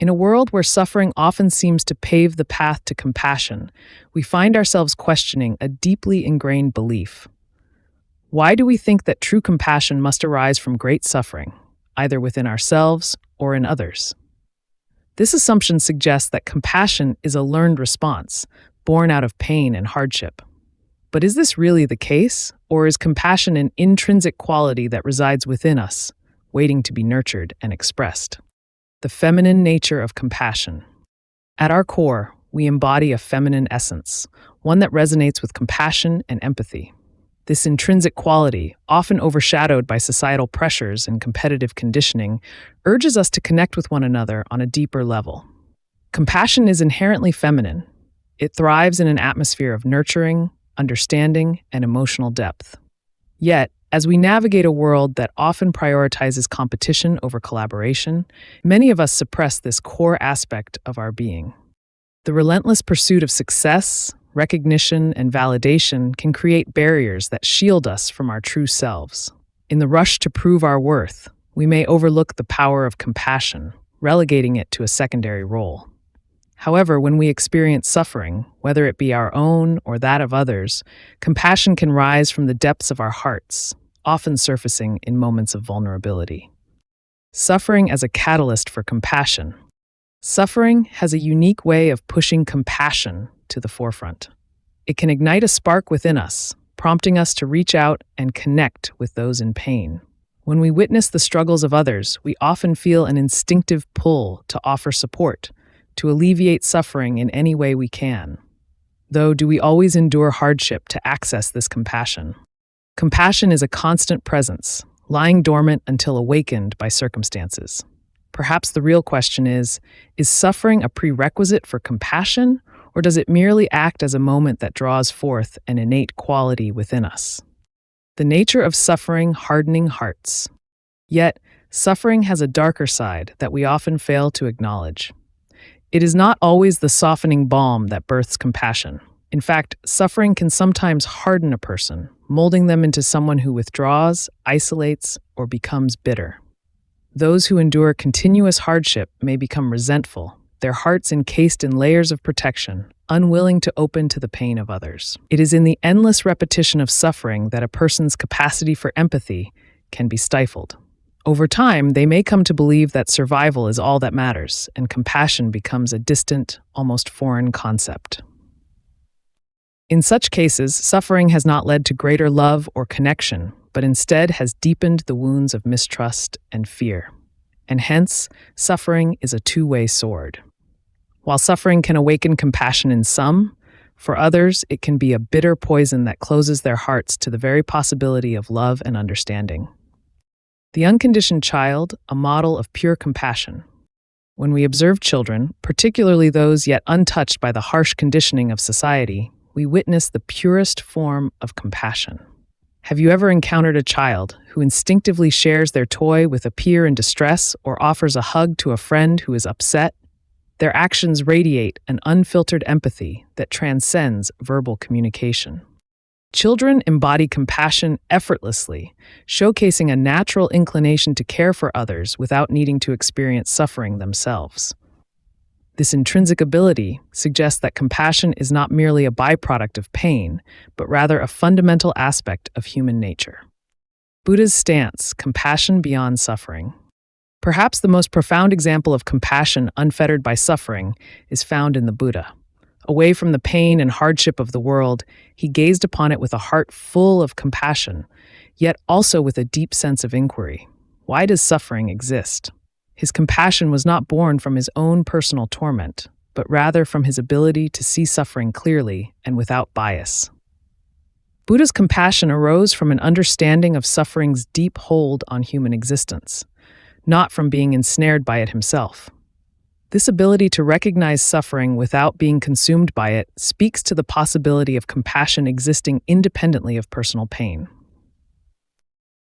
In a world where suffering often seems to pave the path to compassion, we find ourselves questioning a deeply ingrained belief. Why do we think that true compassion must arise from great suffering, either within ourselves or in others? This assumption suggests that compassion is a learned response, born out of pain and hardship. But is this really the case, or is compassion an intrinsic quality that resides within us, waiting to be nurtured and expressed? The feminine nature of compassion. At our core, we embody a feminine essence, one that resonates with compassion and empathy. This intrinsic quality, often overshadowed by societal pressures and competitive conditioning, urges us to connect with one another on a deeper level. Compassion is inherently feminine. It thrives in an atmosphere of nurturing, understanding, and emotional depth. Yet, as we navigate a world that often prioritizes competition over collaboration, many of us suppress this core aspect of our being. The relentless pursuit of success, recognition, and validation can create barriers that shield us from our true selves. In the rush to prove our worth, we may overlook the power of compassion, relegating it to a secondary role. However, when we experience suffering, whether it be our own or that of others, compassion can rise from the depths of our hearts, often surfacing in moments of vulnerability. Suffering as a catalyst for compassion. Suffering has a unique way of pushing compassion to the forefront. It can ignite a spark within us, prompting us to reach out and connect with those in pain. When we witness the struggles of others, we often feel an instinctive pull to offer support, to alleviate suffering in any way we can. Though, do we always endure hardship to access this compassion? Compassion is a constant presence, lying dormant until awakened by circumstances. Perhaps the real question is suffering a prerequisite for compassion, or does it merely act as a moment that draws forth an innate quality within us? The nature of suffering hardening hearts. Yet, suffering has a darker side that we often fail to acknowledge. It is not always the softening balm that births compassion. In fact, suffering can sometimes harden a person, molding them into someone who withdraws, isolates, or becomes bitter. Those who endure continuous hardship may become resentful, their hearts encased in layers of protection, unwilling to open to the pain of others. It is in the endless repetition of suffering that a person's capacity for empathy can be stifled. Over time, they may come to believe that survival is all that matters, and compassion becomes a distant, almost foreign concept. In such cases, suffering has not led to greater love or connection, but instead has deepened the wounds of mistrust and fear. And hence, suffering is a two-way sword. While suffering can awaken compassion in some, for others, it can be a bitter poison that closes their hearts to the very possibility of love and understanding. The unconditioned child, a model of pure compassion. When we observe children, particularly those yet untouched by the harsh conditioning of society, we witness the purest form of compassion. Have you ever encountered a child who instinctively shares their toy with a peer in distress or offers a hug to a friend who is upset? Their actions radiate an unfiltered empathy that transcends verbal communication. Children embody compassion effortlessly, showcasing a natural inclination to care for others without needing to experience suffering themselves. This intrinsic ability suggests that compassion is not merely a byproduct of pain, but rather a fundamental aspect of human nature. Buddha's stance, compassion beyond suffering. Perhaps the most profound example of compassion unfettered by suffering is found in the Buddha. Away from the pain and hardship of the world, he gazed upon it with a heart full of compassion, yet also with a deep sense of inquiry. Why does suffering exist? His compassion was not born from his own personal torment, but rather from his ability to see suffering clearly and without bias. Buddha's compassion arose from an understanding of suffering's deep hold on human existence, not from being ensnared by it himself. This ability to recognize suffering without being consumed by it speaks to the possibility of compassion existing independently of personal pain.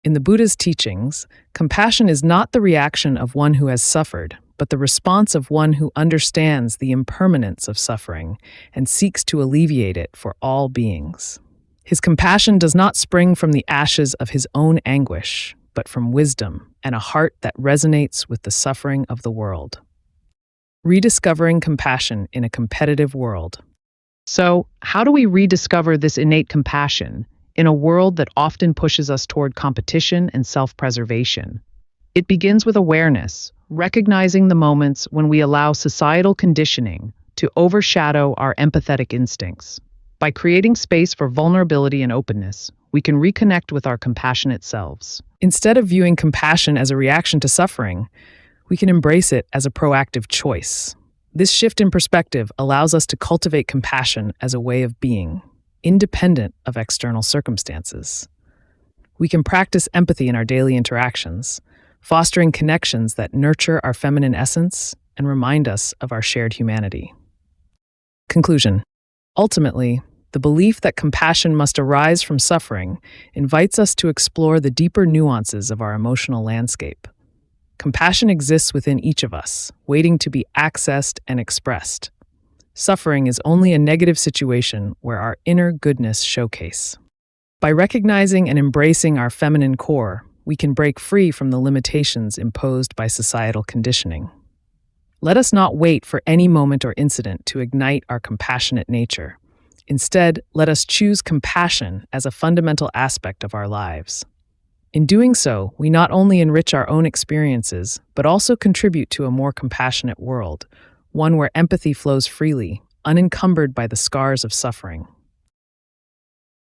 In the Buddha's teachings, compassion is not the reaction of one who has suffered, but the response of one who understands the impermanence of suffering and seeks to alleviate it for all beings. His compassion does not spring from the ashes of his own anguish, but from wisdom and a heart that resonates with the suffering of the world. Rediscovering compassion in a competitive world. So, how do we rediscover this innate compassion in a world that often pushes us toward competition and self preservation? It begins with awareness, recognizing the moments when we allow societal conditioning to overshadow our empathetic instincts. By creating space for vulnerability and openness, we can reconnect with our compassionate selves. Instead of viewing compassion as a reaction to suffering, we can embrace it as a proactive choice. This shift in perspective allows us to cultivate compassion as a way of being, independent of external circumstances. We can practice empathy in our daily interactions, fostering connections that nurture our feminine essence and remind us of our shared humanity. Conclusion. Ultimately, the belief that compassion must arise from suffering invites us to explore the deeper nuances of our emotional landscape. Compassion exists within each of us, waiting to be accessed and expressed. Suffering is only a negative situation where our inner goodness showcase. By recognizing and embracing our feminine core, we can break free from the limitations imposed by societal conditioning. Let us not wait for any moment or incident to ignite our compassionate nature. Instead, let us choose compassion as a fundamental aspect of our lives. In doing so, we not only enrich our own experiences, but also contribute to a more compassionate world, one where empathy flows freely, unencumbered by the scars of suffering.